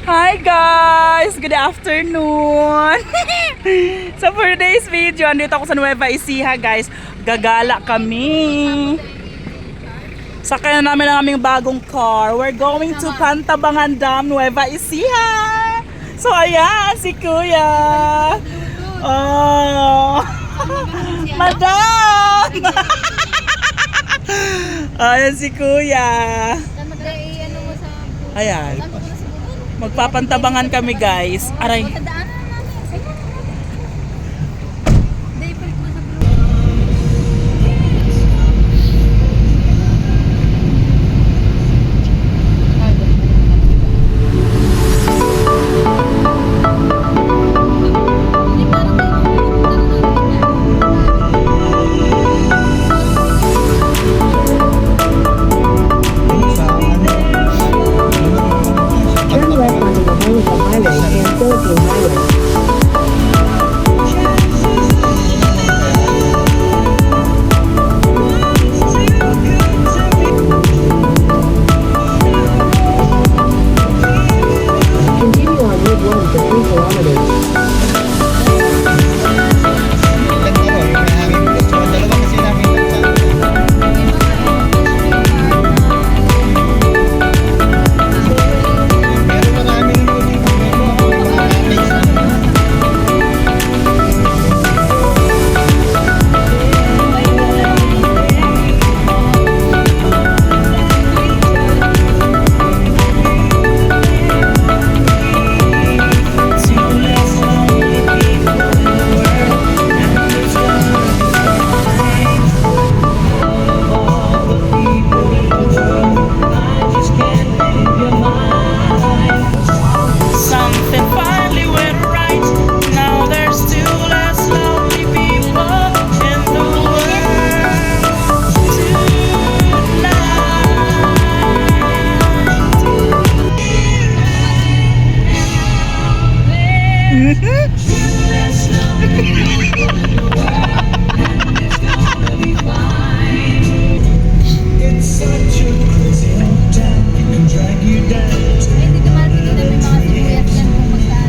Hi guys! Good afternoon! So for today's video, andito ako sa Nueva Ecija guys. Gagala kami. Sakay na namin ang aming bagong car. We're going to Pantabangan Dam, Nueva Ecija. So ayan, si Kuya. Oh! Madam! Ayan si Kuya. Ayan. Magpapantabangan kami guys. Aray.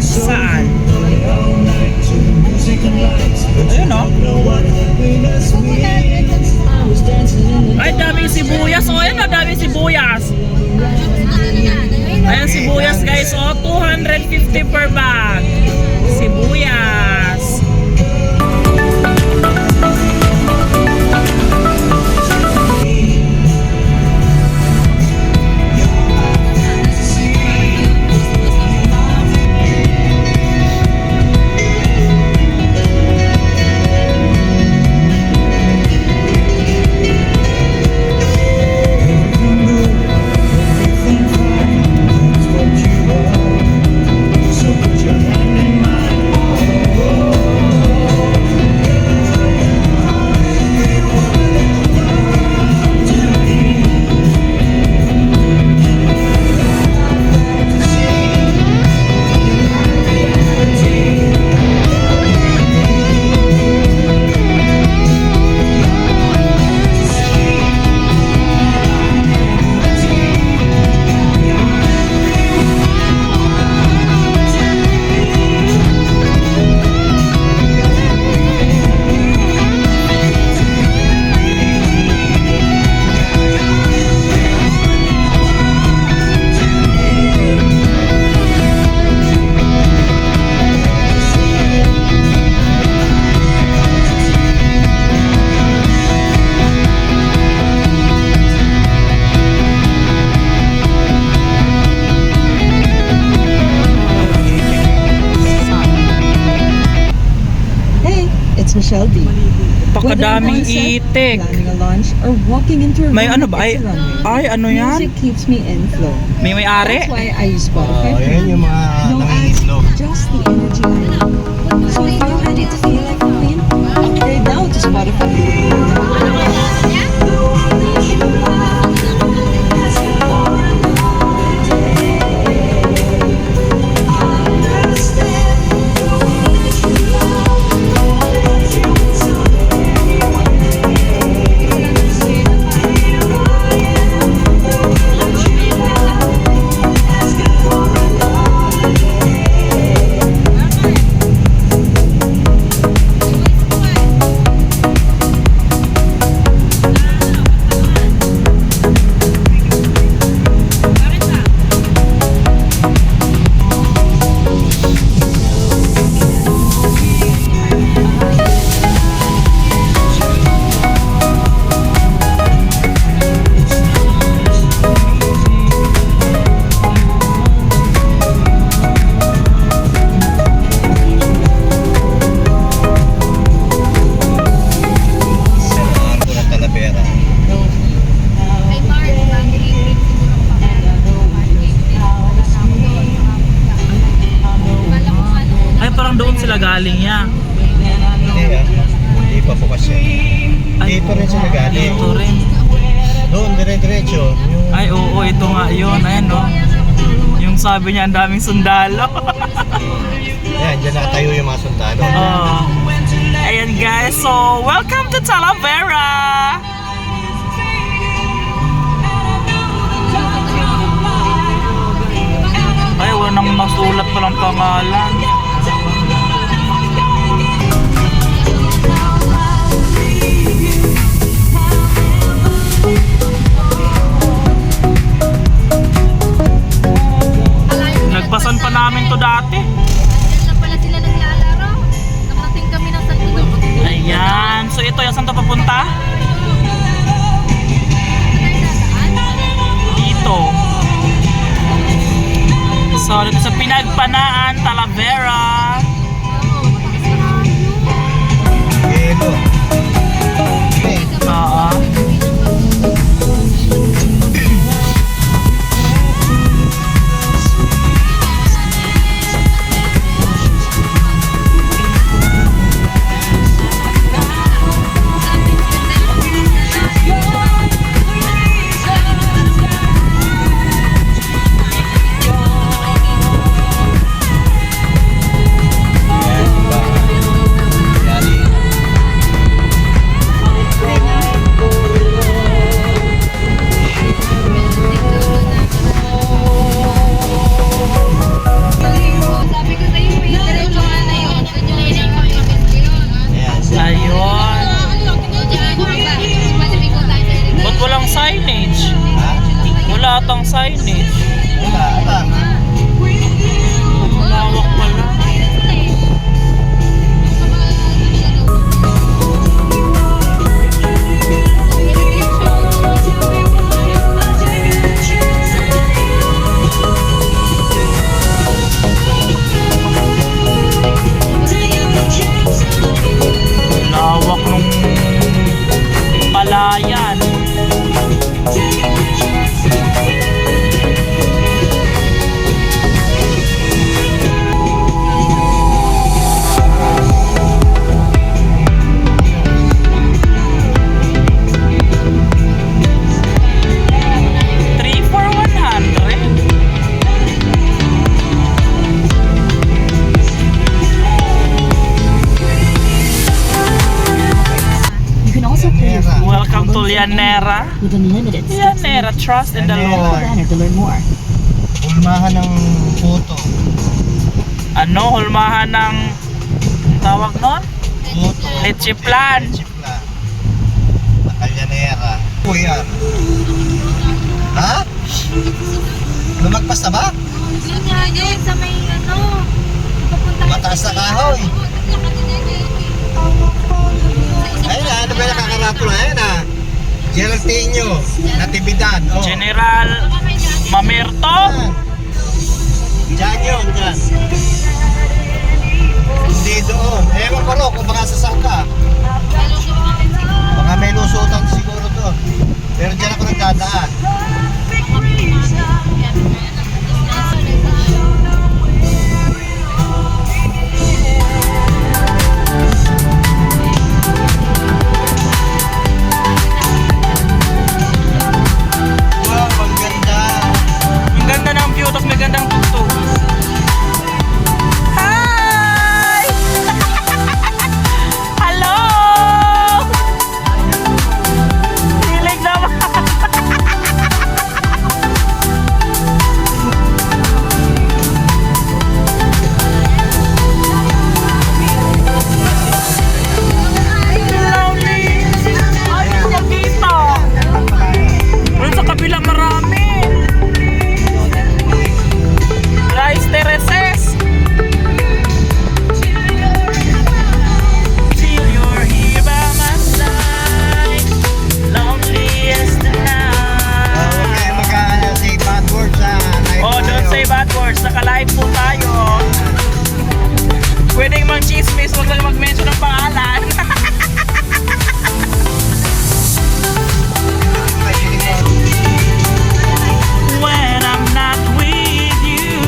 Saan? Ayun o. Ay, daming sibuyas. O, ayun o, daming sibuyas. Ayan sibuyas guys. O, 250 per bag. Sibuyas. Michelle B. Pakadaming itik. Planning a lunch or walking into a May ano ba? it's a runway. Ay, ano yan? Music keeps me in flow. May ari? That's why I use Spotify. Ayan yung mga No ads, nangingitlog. just the energy I need. So if you're ready to feel like a queen, head down to Spotify. parang doon sila galing ya. Hindi ah. Hindi pa po kasi. Dito rin sila galing. Dito rin. Doon, dire-diretso. Yung... Ay, oo, ito nga yun. Ayan, no. Yung sabi niya, ang daming sundalo. Ayan, dyan nakatayo yung mga sundalo. Oh. Ayan, guys. So, welcome to Talavera. Ay, wala nang masulat palang pangalan. Nagpasan pa namin to dati. Diyan lang pala sila naglalaro. Nakarating kami ng Santo Domingo. Ayan. So ito, yung saan to papunta? Dito. So dito sa Pinagpanaan, Talavera. Gelo. Okay. Oo. Ayan, diba? Yari. Sabi ko sa'yo, diretso nga na yun. Doon yung inipakipit ko yun. Ayan. Ayun. Ba't walang signage? Ha? Wala atang signage. Wala, alam. Malawak pala. Lawak nung palayan. Three for 100. You can also pay your fee Welcome to Llanera. with unlimited steps Llanera, trust in the Lord. banner to learn more. Ulmahan ng puto. Ano, hulmahan ng ang tawag nun? Puto. Leche plan. Chipla. Nakalyanera. Kuya. Ha? Lumagpas na ba? Yun nga yun, sa may ano. Papunta Mataas na kahoy. Ayun na, ano ba yung nakakarato na? Ayun na. Geraldinho. Natividad. Oh. General Mamerto. Yan. Diyan yun, dyan. Hindi doon. Ewan ko ro kung baka sasang ka. Baka may lusutan siguro doon. Pero dyan ako nagdadaan. Wow, ang ganda. Ang ganda ng view, tapos may gandang tugtog. Hi! Hello! Hilig naman. Lovely! Ayaw magkita. Doon sa kabila marami. Rice terraces. Till you're here by my side, lonely as the Huwag night. kayo mag-say bad words sa live Oh, don't tayo. say bad words. Naka-live po tayo. Pwedeng mang-chismis, huwag lang mag-mention ng pangalan. When I'm not with you,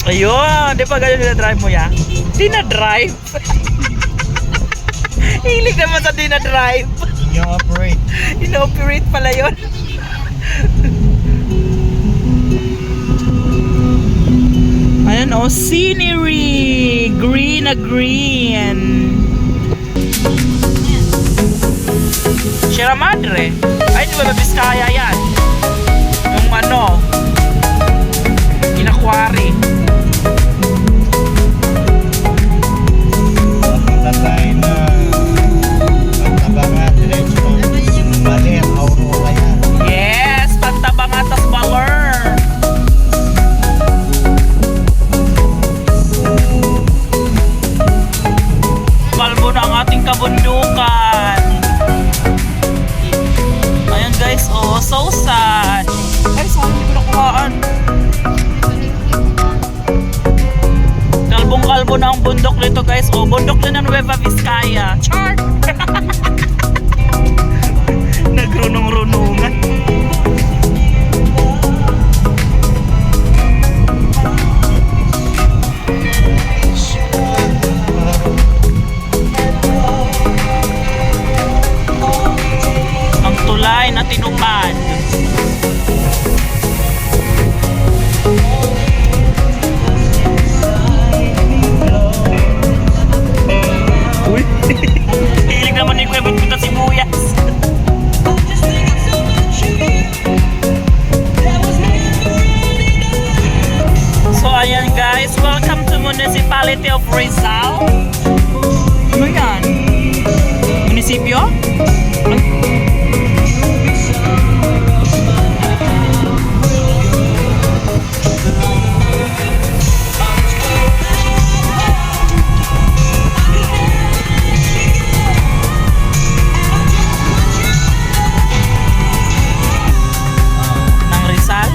Ayun, di ba ganyan dinadrive mo yan? Dinadrive? Hilig naman sa dinadrive. Ino-operate. Ino-operate pala yun. Ayan o, scenery! Green na green. Sierra Madre. Ay, di ba na Vizcaya yan? Yung ano, Inaquari. Papunta tayo na Pantabangan, diretso Baler, Aurora yan. Yes, Pantabangan tas Baler. Kalbo na ang ating kabundukan. Ayan guys, oh, so sad. Ay, sana hindi ko nakuhaan. Kalbong-kalbo na ang bundok nito guys. Oh, bundok din ng Nueva Vizcaya. Char! Nagrunong-runungan. Ang tulay na tinupad. Uy! Hilig naman ni Kuya Bitbit na sibuyas. So ayan guys, welcome to Municipality of Rizal. Ano yan? Munisipyo? Ay. Ng Rizal?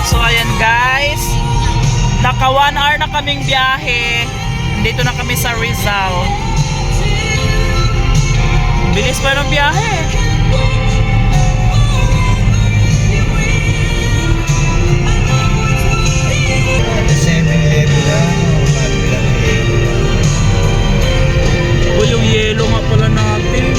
So ayan guys, naka 1 hour na kaming biyahe. Dito na kami sa Rizal. Bilis pa ng biyahe. At the 7-Eleven lang. O yung yelo nga pala natin.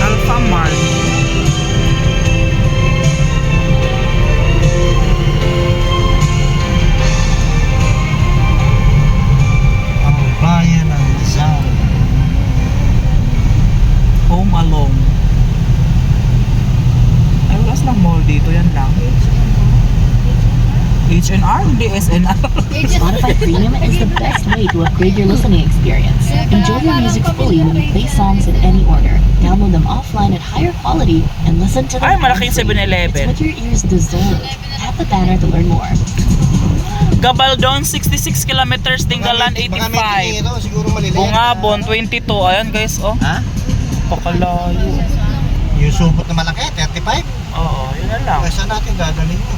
Alphamart. Ang bayan ng Rizal. Home Alone. Ay, wala silang mall dito. Yan lang. H&R, hindi SNR. Spotify Premium is the best way to upgrade your listening experience. Enjoy your music fully when you play songs in any order. Download them offline at higher quality and listen to them. Ay, malaking ad-free. 7-Eleven. It's what your ears deserve. Tap the banner to learn more. Gabaldon, 66 kilometers, Tinggalan, Baka may 85. dinero, siguro maliliit. Bungabon, 22. Ayan guys, oh. Ha? Pakalayo. Yung supot na malaki, 35. Oo, yun na lang. Saan natin gagaling mo?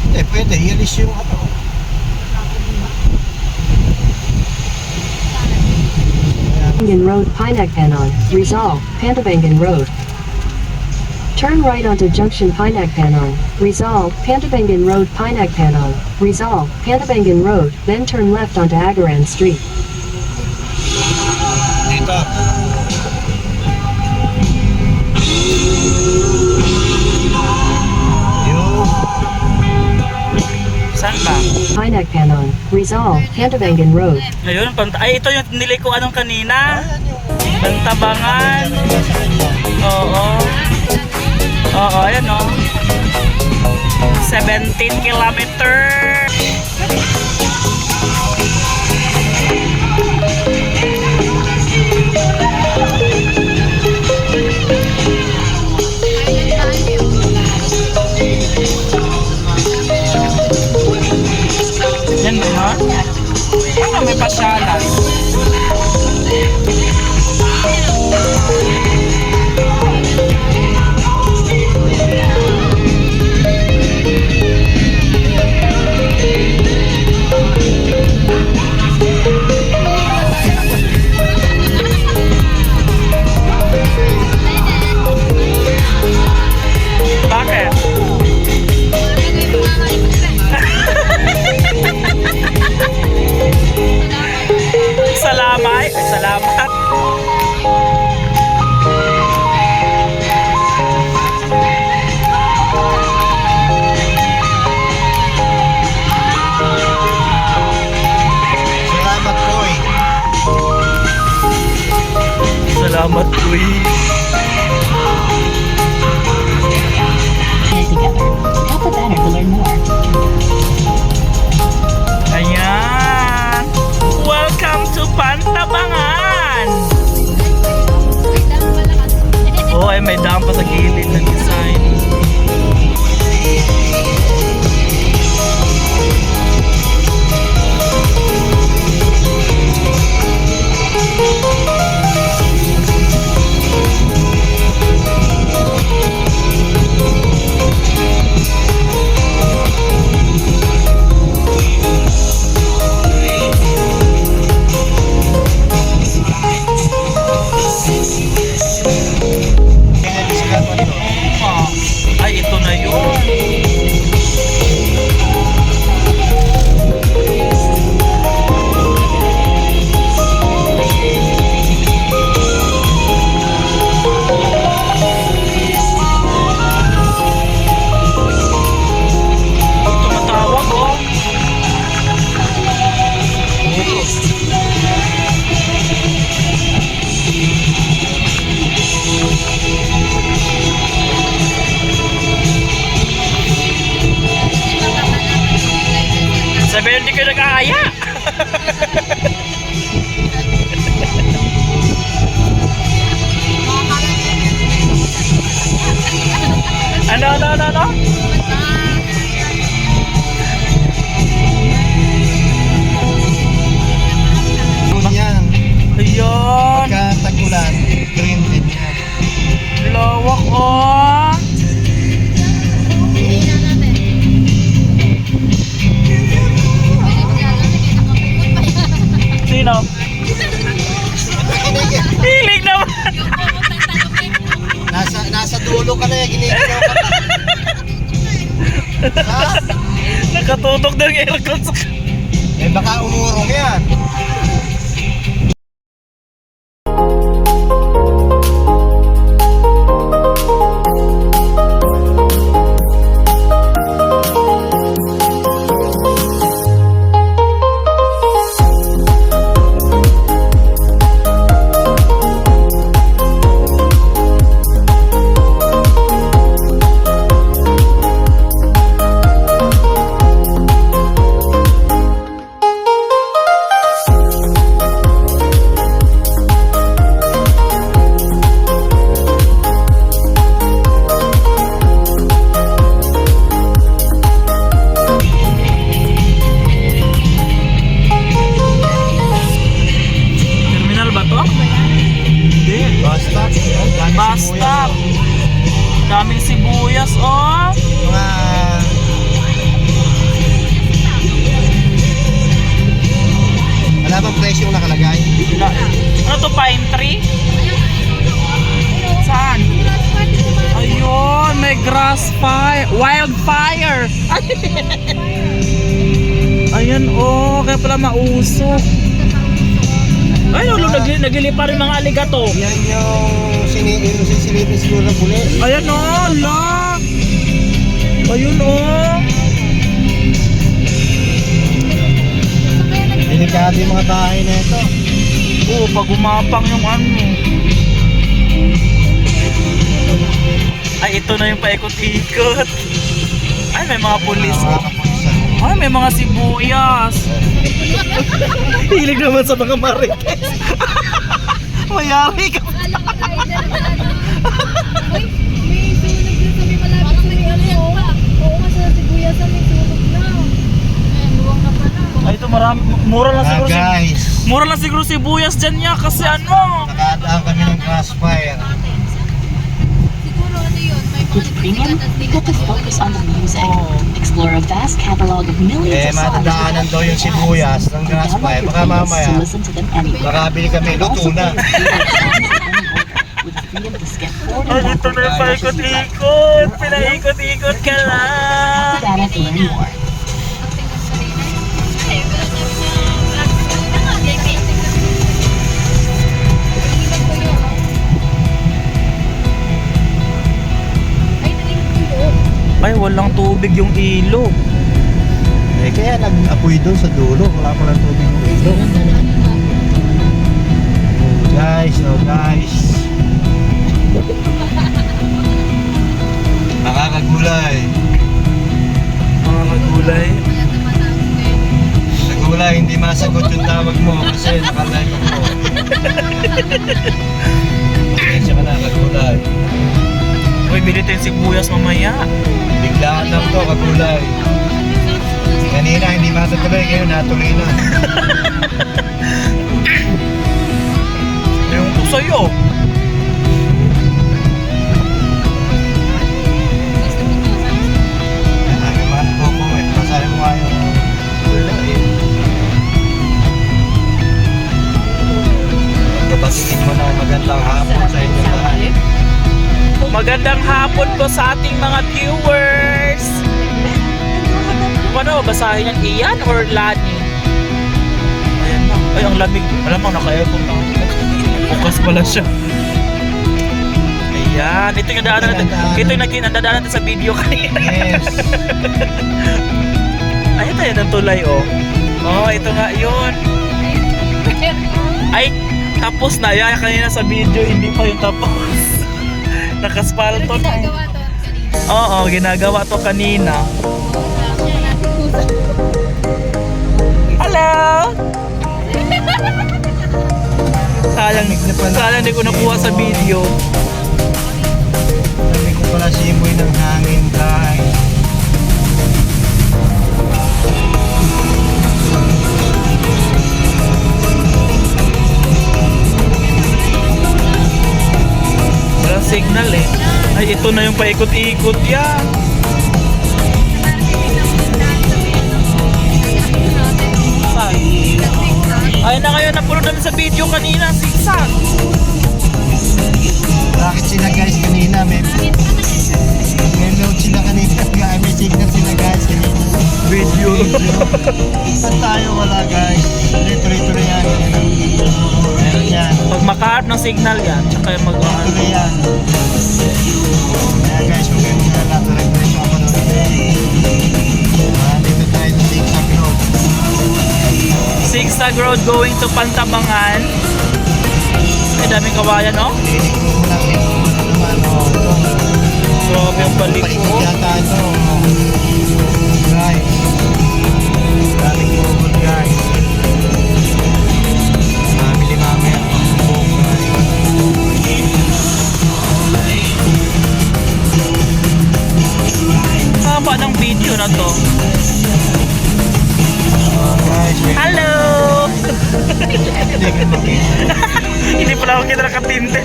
Hindi, pwede. Ialis yung ano. Pantabangan Road, Pinagpanon, Rizal, Pantabangan Road. Turn right onto Junction Pinagpanon, Rizal, Pantabangan Road, Pinagpanon, Rizal, Pantabangan Road, then turn left onto Agaran Street. Dito. Yung Saan ba? Pinagpanon, Rizal, Pantabangan Road. Ayun, ay ito yung nilay ko anong kanina. Pantabangan. Oo. Oo, ayan o. 17 kilometers. Yan ba? Ano may pasyalan? Salamat, Queen. Together. Tap the banner to learn more. Ayan. Welcome to Pantabangan. Ay, dami pala kasi. Oh, ay may dam pa sa gilid ng design. Ay, ito na yun. Tumatawag, oh. Sabi hindi kayo nag-aaya. Ano? Yan. Ayan. Pagka-tagulan, green din yan. Lawak, oh. Tingnan natin. Pwede maglalaki kayo nakapupot pa yan. Sino? Hilig naman. Yung pupuntang talong Nasa dulo ka na yan, giniginaw ka pa. Ha? Nakatutok ng aircon sa... Eh baka umurong yan. Terminal ba to? Hindi. Basta. Basta. Daming sibuyas, oh. Mga... Wala bang presyo yung nakalagay? Ano to, pine tree? Saan? Ayun, may grass fire. Wildfire. Ayan, oh. Kaya pala mausok. Ay, nagilipa rin mga aligato. Yan yung sisilipin siguro ng pulis. Ayan, oh. La. Ayun, oh. Delikado yung mga bahay na ito. Oo, pag umapang yung ano. Ay, ito na yung paikot-ikot. Ay, may mga pulis. Mga kapulisan. Ay, may mga sibuyas. Hilig naman sa mga marites. Mayari ka. Alam ko tayo na Uy, may sunog dun sa may malapit sa iyo. Oo nga sa sibuyasan may sunog na. Eh, luwang na pala. Ay, ito marami. Mura lang siguro Guys, Mura lang siguro sibuyas dyan niya kasi ano. nakadaan kami ng crossfire. Siguro ano yun, may mga With premium, you get to focus on the music. Oh. Explore a vast catalog of millions Eh, of songs. matadaanan daw yung sibuyas ng Download crossfire. your Baka favorites mamaya, to listen to them anywhere. makabili kami, You can luto also na. play your favorite songs at any order, with the freedom to skip forward Ay, and ito na yung backward as you like. paikot-ikot. Pinaikot-ikot ka lang. Tap the banner to learn more. Ay, walang tubig yung ilog. Eh, kaya nag-apoy doon sa dulo. Wala pa lang tubig yung ilo. Guys, oh guys. Nakakagulay. Mga kagulay. Sa gulay, hindi masagot yung tawag mo kasi nakalive ako. Pasensya ka na, kagulay. Uy, bili tayong sibuyas mamaya. Biglaan lang to, kagulay. Kanina hindi matutuloy, ngayon natuloy na. Yung ko sa'yo. Ay, man po po, masahe mo nga yung gulay. Kapasikin mo na magandang hapon sa inyo lahat. Magandang hapon po sa ating mga viewers. Paano, basahin yan? Ian or Lani? Ayan na. Ay, ang lamig. Alam mo, naka-aircon na. Bukas pala siya. Ayan. Ito yung daanan natin. Ito yung nadaanan natin sa video kanina. Yes. Ayan tayo ng tulay, oh. Oh, ito nga yun. Ay, tapos na yan. Kanina sa video, hindi pa yung tapos. Nakaspalto na. Ginagawa to kanina. Oo, ginagawa to kanina. Hello! Sayang hindi ko nakuha sa video. Sabi ko pala simoy ng hangin, guys. Walang signal eh. Ay, ito na yung paikot-ikot yan. Saan? Ay na kayo, napulod namin sa video kanina, zigzag. Bakit sila guys kanina? May load sila kanina. May signal sila guys kanina. Video. Saan tayo wala guys? Tuloy-tuloy yan. Meron yan. Pag makaharap ng signal yan, tsaka yung Tuloy yan. Kaya guys, kung kayo mga latarag na ito ako doon. Dito tayo sa zigzag road. Zigzag road going to Pantabangan. May daming kawayan, no? Pinig ko muna naman. Grabe ang balik Palikot ko. yata ito. Guys. Galing robot guys. Mamili mamaya ang pagbubuong guys. Haba ng video na to. Guys, may Hello! hindi ka makita. Hindi pala ako kita nakatinte.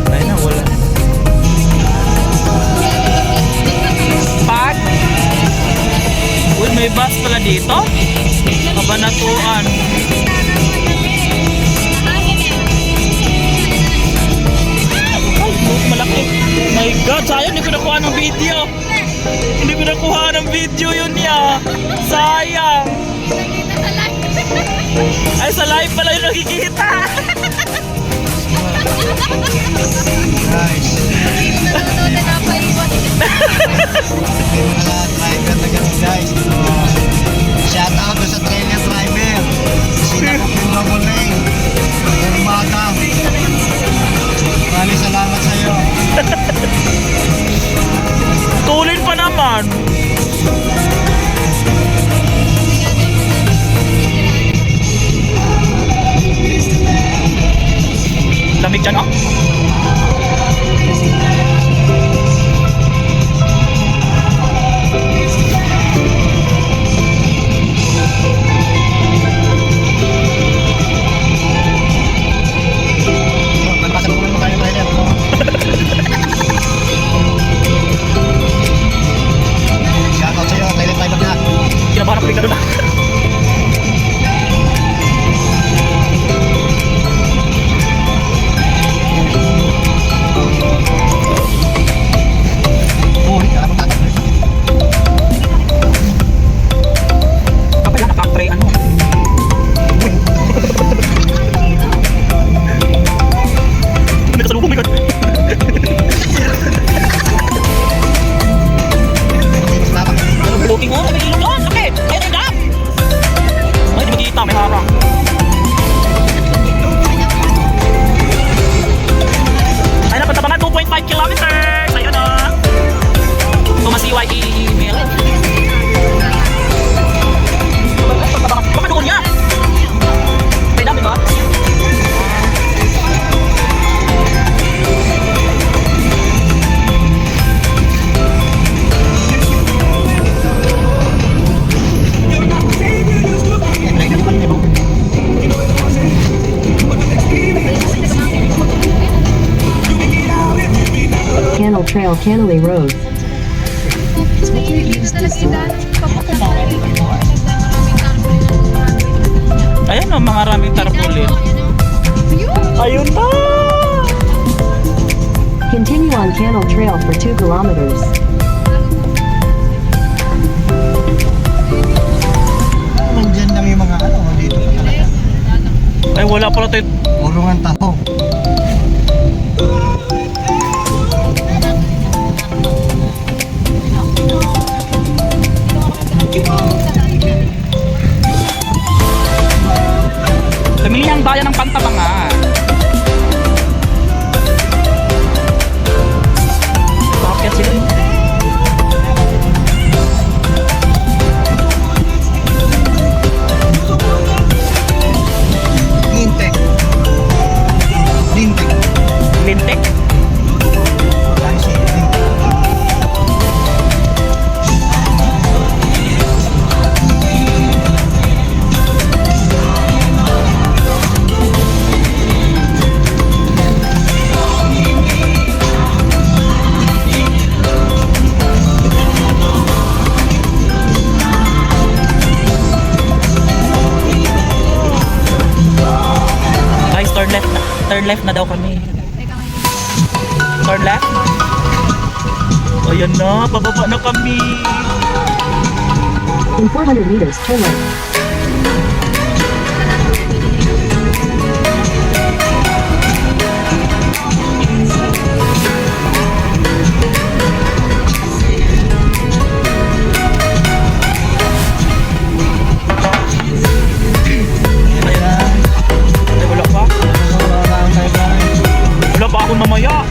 Ay na, wala. Pag? Uy, may bus pala dito? Kabanatuan. Ay, malaki. My God, sayang hindi ko nakuha ng video. Hindi ko nakuha ng video yun niya. Sayang. Ay, sa live pala yung nakikita. Guys, may mga driver na ganun guys. Shout out to sa trailer driver. Sinakop yung double lane. Yung umaga. Maraming salamat sa iyo. Tulin pa naman. Lamig dyan, oh. Magpasa mo naman tayo trailer. Shout out sa iyo, trailer driver na. Kinabahan ako bigla doon, ah. Trail Canley Road. Ayan o, mga raming tarpaulin. Ayun na! Continue on Canal Trail for 2 kilometers. Nandyan lang yung mga ano, dito pa talaga. Ay, wala pala tayo. Urungan taho. Pamilihang bayan ng Pantabangan. Bakit sila? Lintek. Lintek. Lintek? Dahil si Lintek. Guys, turn left na. Turn left na daw kami. Turn left? Ayan na, pababa na kami. In 400 meters, turn right. Ayan. Ay, wala pa. Wala pa ako mamaya.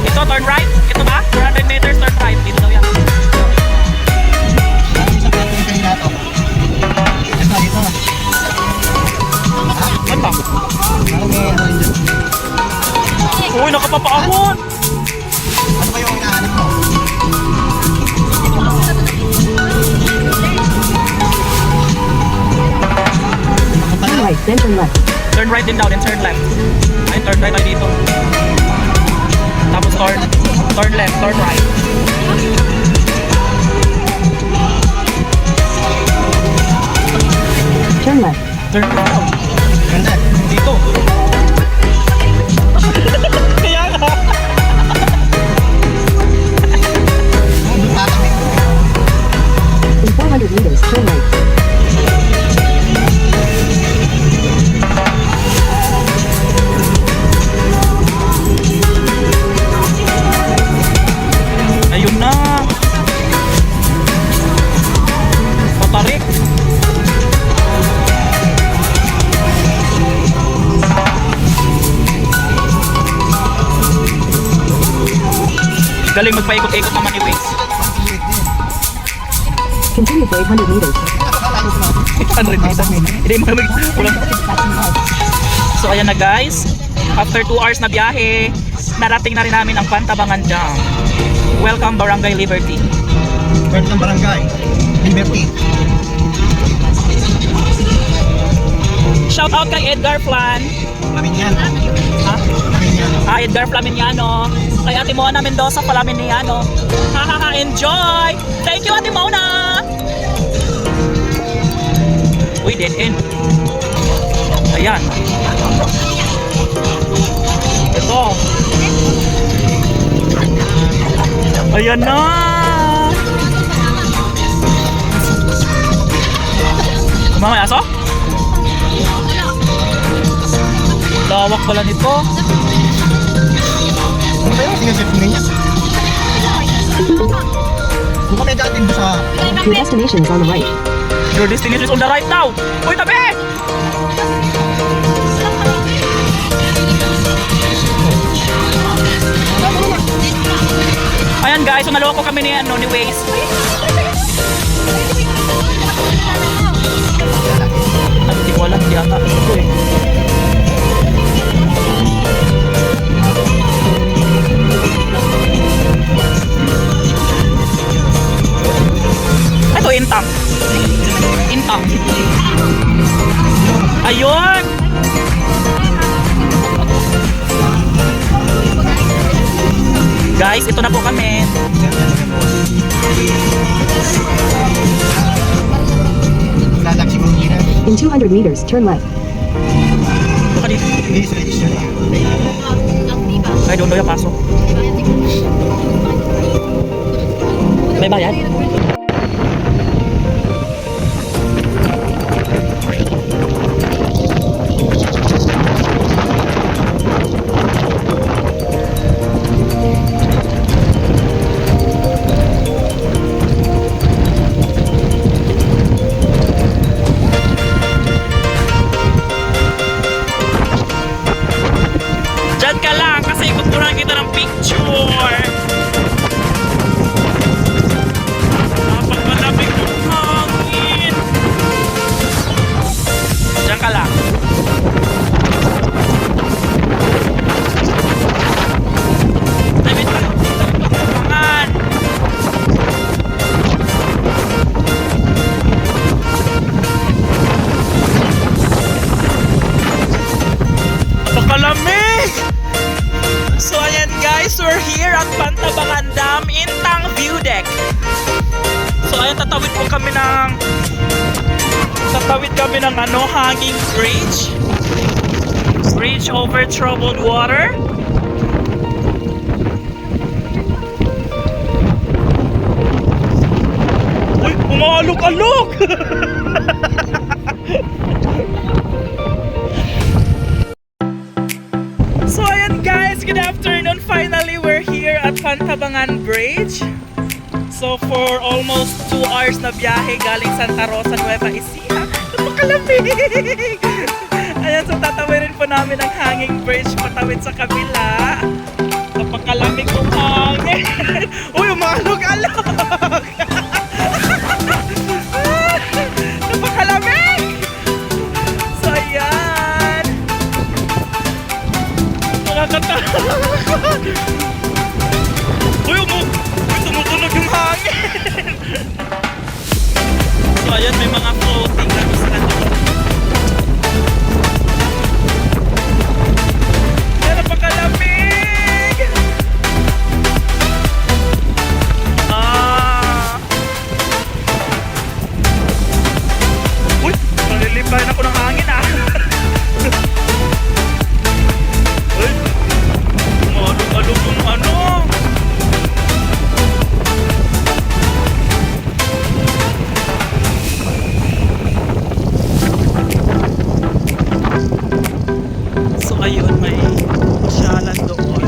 Ito, turn right. Ito ba? 400 meters, turn right. Dito daw yan. Ano ba? Uy, nakapapaahon. Ano ba yung hinahanap mo? Turn right, then turn left. Turn right din daw, then turn left. Ay, turn right tayo dito. Tapos turn left, turn right. Turn left. Turn left daw. Ganda. Dito. Kaya nga. Doon pa kami. In 400 meters, turn right. Ayun na. Patarik. Galing magpaikot-ikot naman ni Wix. Continue for 800 meters. 800 meters. Hindi mo naman. So ayan na guys. After 2 hours na biyahe, narating na rin namin ang Pantabangan Dam. Welcome Barangay Liberty. Pwede ng barangay. Liberty. Shout out kay Edgar Flan. Laminyan. Ha? Laminyan. Edgar Flaminiano. Kay Ate Mona Mendoza Flaminiano. Ha, enjoy! Thank you Ate Mona! Uy, dead end. Ayan. Ito. Ayan na! Mga aso? Lawak pala nito. Ano ba yung sinasip niya? Kung kami dating doon sa... Your destination is on the right. Your destination is on the right now. Uy, tabi! Ayan guys, so naloko kami ni Waze. Hindi ko alam, hindi ata. Ito eh. Ito, Intang. Intang. Ayun! Guys, ito na po kami. Lalaki mong hirap. In 200 meters, turn left. Baka dito. Please register here. Ay, doon daw yung pasok. May bayad? Diyan ka lang kasi kukunan kita ng picture. Napakalamig ng hangin. Diyan ka lang. Tabit lang. Pangan. Napakalamig! So ayan guys, we're here at Pantabangan Dam Intang View Deck. So ayan, tatawid kami ng hanging bridge. Bridge over troubled water. Uy, umalog-alog! So ayan guys, good afternoon. Finally, we're here at Pantabangan Bridge. So for almost 2 hours na biyahe galing Santa Rosa, Nueva Ecija. Napakalamig! Ayan, so tatawirin po namin ang hanging bridge patawid sa kabila. Napakalamig ng hangin. Uy, umalog-alog! Napakalamig! So ayan. Nakakatawa. Uy, tumutunog yung hangin. So ayan, may mga floating na isla doon. Ayan, napakalamig. Uy, nalilibayan ako ng hangin ah. Uy, umalog-alog yung ano. So ayun, may pasyalan doon.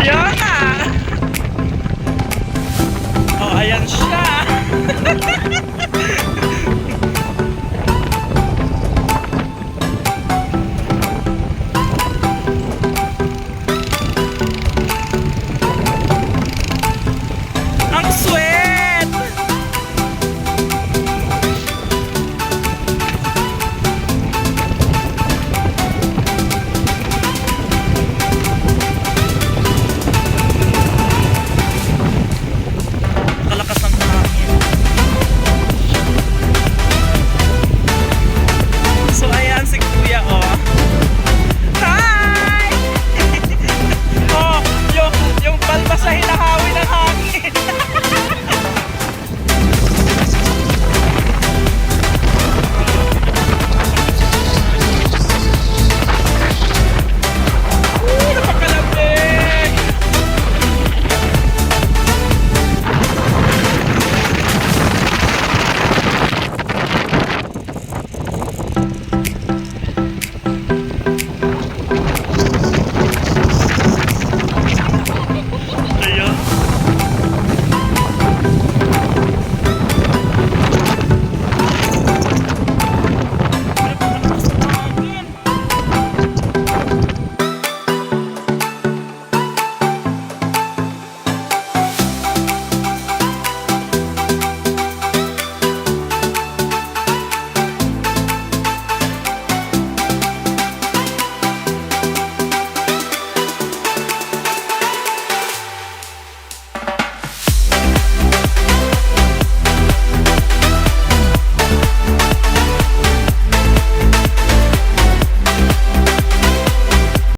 Ayan na! Oh, ayan siya!